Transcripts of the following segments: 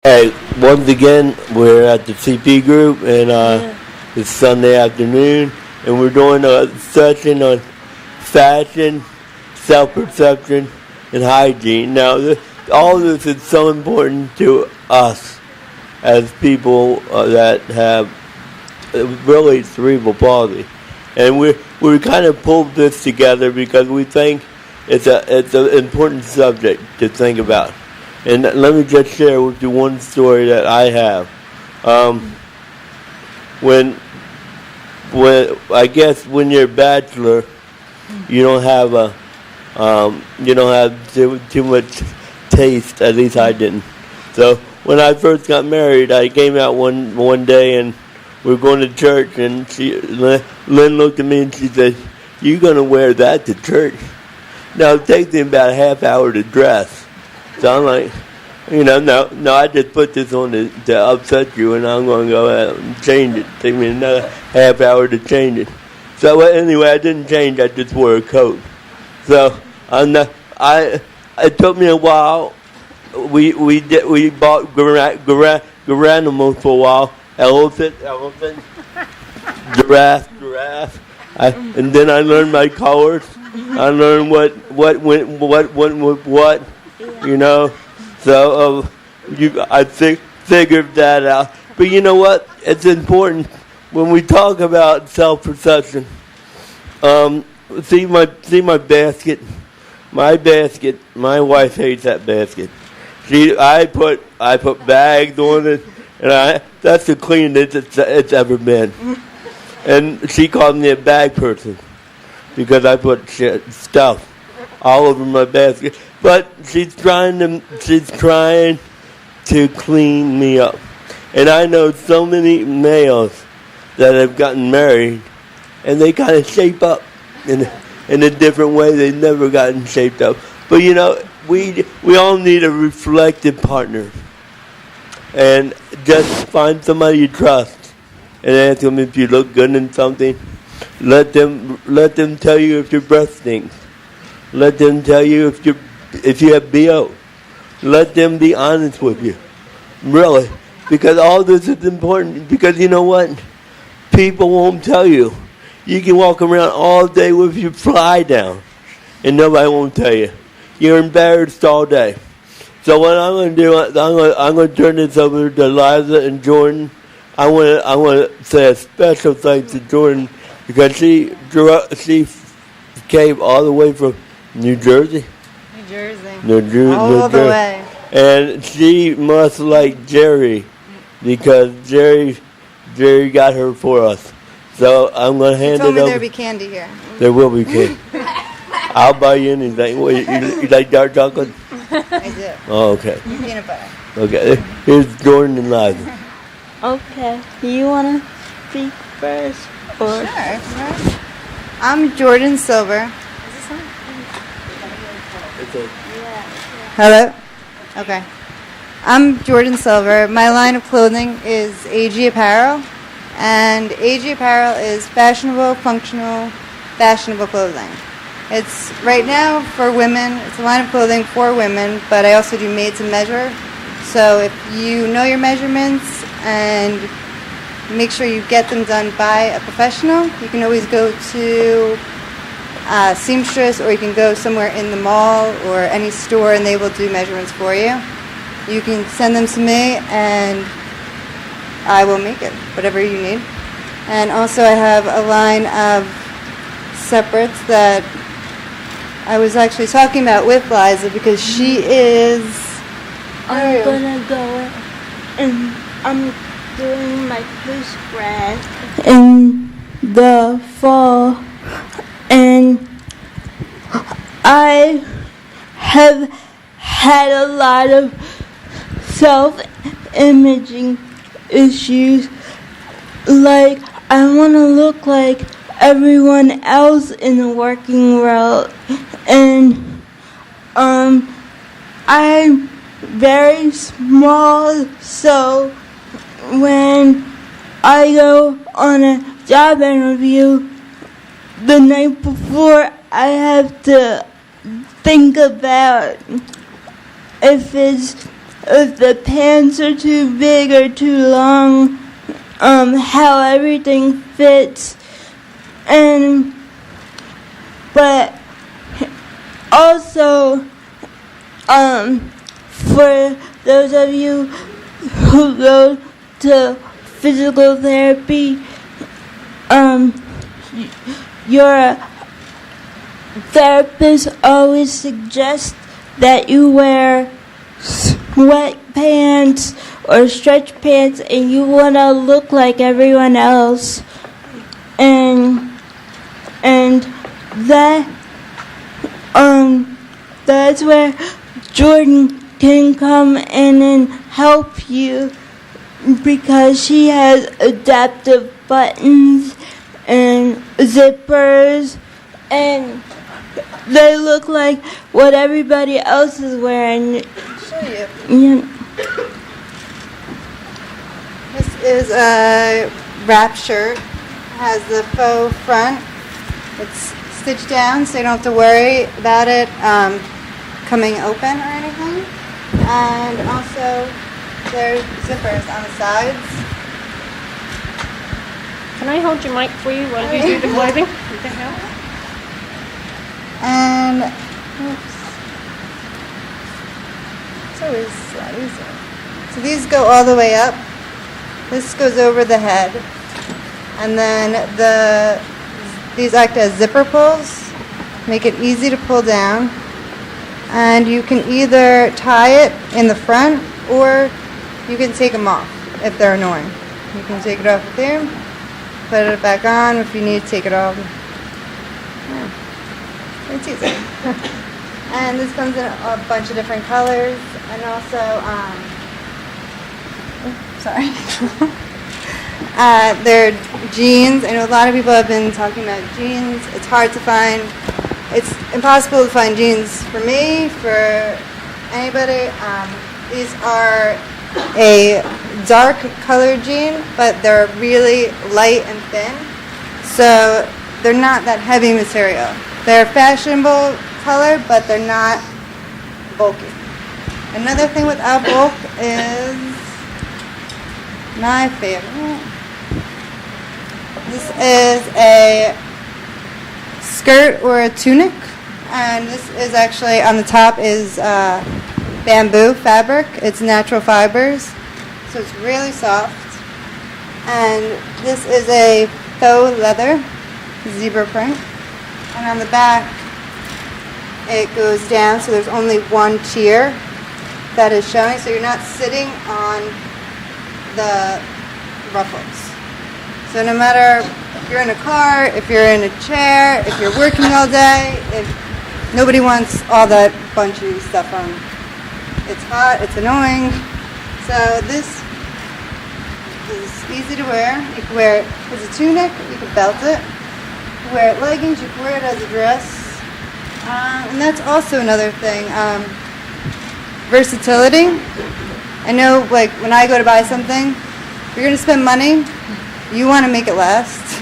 Hey, once again, we're at the CP group, and it's Sunday afternoon, and we're doing a session on fashion, self-perception, and hygiene. Now, all of this is so important to us as people that have really cerebral palsy, and we kind of pulled this together because we think it's an important subject to think about. And let me just share with you one story that I have. When I guess when you're a bachelor, you don't have too much taste. At least I didn't. So when I first got married, I came out one day and we were going to church, and Lynn looked at me and she said, "You're gonna wear that to church?" Now it takes me about a half hour to dress. So I'm like, no, I just put this on to upset you, and I'm going to go out and change it. Take me another half hour to change it. So anyway, I didn't change. I just wore a coat. So it took me a while. We bought Garanimals for a while. Elephant, giraffe. And then I learned my colors. I learned what went with what. So I figured that out. But you know what? It's important when we talk about self-perception. See my basket. My basket. My wife hates that basket. I put bags on it, and that's the cleanest it's ever been. And she called me a bag person because I put stuff all over my basket. But she's trying to clean me up. And I know so many males that have gotten married, and they kind of shape up in a different way. They've never gotten shaped up. But we all need a reflective partner. And just find somebody you trust and ask them if you look good in something. Let them tell you if your breath stinks. Let them tell you if you have BO. Let them be honest with you. Really. Because all this is important. Because you know what? People won't tell you. You can walk around all day with your fly down, and nobody won't tell you. You're embarrassed all day. So what I'm going to do, I'm going to turn this over to Liza and Jordan. I want to say a special thanks to Jordan because she came all the way from New Jersey. New Jersey. All the way. And she must like Jerry because Jerry got her for us. So I'm going to hand it over. There'll be candy here. There will be candy. I'll buy you anything. You like dark chocolate? I do. Oh, okay. Peanut butter. Okay. Here's Jordan and Liza. Okay. You want to speak first? Or? Sure. I'm Jordan Silver. Hello? Okay. I'm Jordan Silver. My line of clothing is AG Apparel. And AG Apparel is fashionable, functional, fashionable clothing. It's right now for women. It's a line of clothing for women, but I also do made to measure. So if you know your measurements and make sure you get them done by a professional, you can always go to seamstress, or you can go somewhere in the mall or any store and they will do measurements for you. You can send them to me and I will make it, whatever you need. And also I have a line of separates that I was actually talking about with Liza because she is... I'm gonna go and I'm doing my first grad in the fall, and I have had a lot of self-imaging issues. Like, I want to look like everyone else in the working world, and I'm very small, so when I go on a job interview the night before, I have to think about if it's if the pants are too big or too long, how everything fits, but also, for those of you who go to physical therapy, your therapist always suggests that you wear sweatpants or stretch pants, and you want to look like everyone else, and that's where Jordan can come in and help you, because she has adaptive buttons and zippers, and they look like what everybody else is wearing. I'll show you. Yeah. This is a wrap shirt. It has the faux front. It's stitched down, so you don't have to worry about it coming open or anything. And also, there's zippers on the sides. Can I hold your mic for you while you do the clothing? What the hell? And, oops. It's always that easy. So these go all the way up. This goes over the head. And then these act as zipper pulls, make it easy to pull down. And you can either tie it in the front, or you can take them off if they're annoying. You can take it off there, put it back on if you need to take it off. Yeah. It's easy. And this comes in a bunch of different colors, and also, sorry. They're jeans. I know a lot of people have been talking about jeans. It's hard to find. It's impossible to find jeans for me, for anybody. These are a dark colored jean, but they're really light and thin. So they're not that heavy material. They're fashionable color, but they're not bulky. Another thing without bulk is my favorite. This is a skirt or a tunic, and this is actually on the top is bamboo fabric. It's natural fibers, so it's really soft. And this is a faux leather zebra print, and on the back it goes down, so there's only one tier that is showing, so you're not sitting on the ruffles. So no matter if you're in a car, if you're in a chair, if you're working all day, if nobody wants all that bunchy stuff on. It's hot, it's annoying. So this is easy to wear. You can wear it as a tunic, you can belt it. You can wear it leggings, you can wear it as a dress. And that's also another thing. Versatility. I know, like, when I go to buy something, if you're going to spend money, you want to make it last.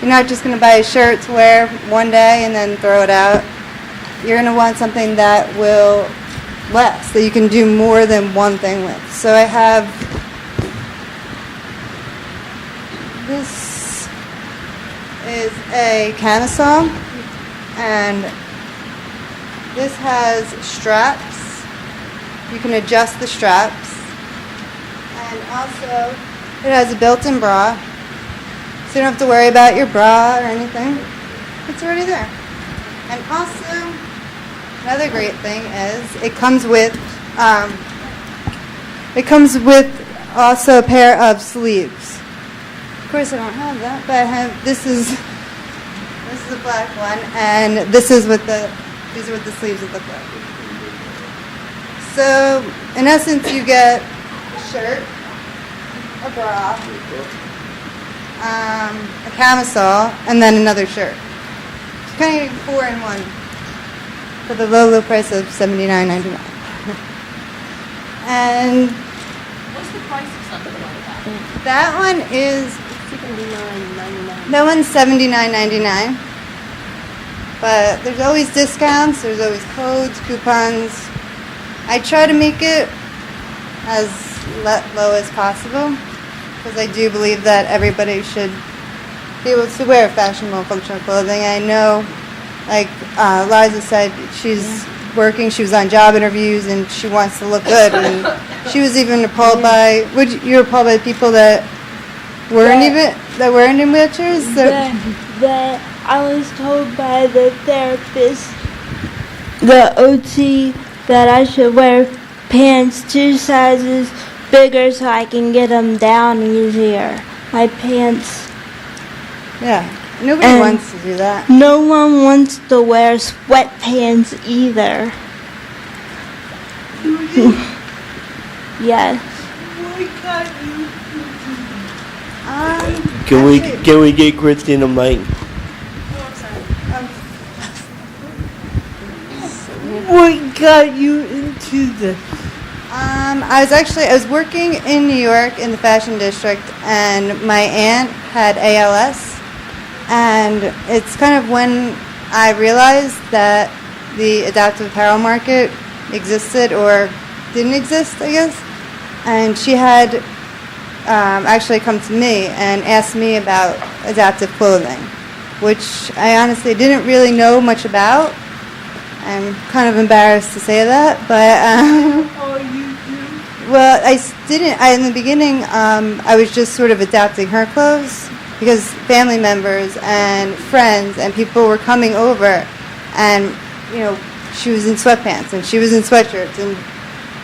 You're not just going to buy a shirt to wear one day and then throw it out. You're going to want something that will last, that you can do more than one thing with. So I have this is a camisole, and this has straps. You can adjust the straps, and also it has a built-in bra, so you don't have to worry about your bra or anything. It's already there. And also, another great thing is it comes with also a pair of sleeves. Of course, I don't have that, but I have. This is a black one, and this is what these are what the sleeves would look like. So, in essence, you get a shirt, a bra, a camisole, and then another shirt. It's kind of 4 in 1 for the low price of $79.99. And What's the price of something like that? that one is $79.99. that one's $79.99. But there's always discounts. There's always codes, coupons. I try to make it as low as possible, because I do believe that everybody should be able to wear fashionable, functional clothing. I know, like Liza said, she's working. She was on job interviews, and she wants to look good. And she was even appalled by. You were appalled by people that weren't in wheelchairs. So. That I was told by the therapist, the OT, that I should wear pants 2 sizes bigger so I can get them down easier. My pants. Yeah, nobody wants to do that. No one wants to wear sweatpants either. Yes. Can we get Christine a mic? What got you into this? I was working in New York in the fashion district, and my aunt had ALS, and it's kind of when I realized that the adaptive apparel market existed or didn't exist, I guess. And she had actually come to me and asked me about adaptive clothing, which I honestly didn't really know much about. I'm kind of embarrassed to say that, but well, I didn't. In the beginning, I was just sort of adapting her clothes because family members and friends and people were coming over, and she was in sweatpants and she was in sweatshirts, and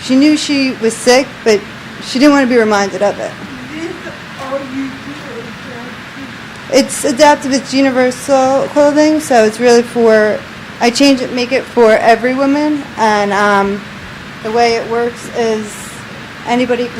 she knew she was sick, but she didn't want to be reminded of it. It's adaptive. It's universal clothing, so it's really for. I make it for every woman, and the way it works is anybody can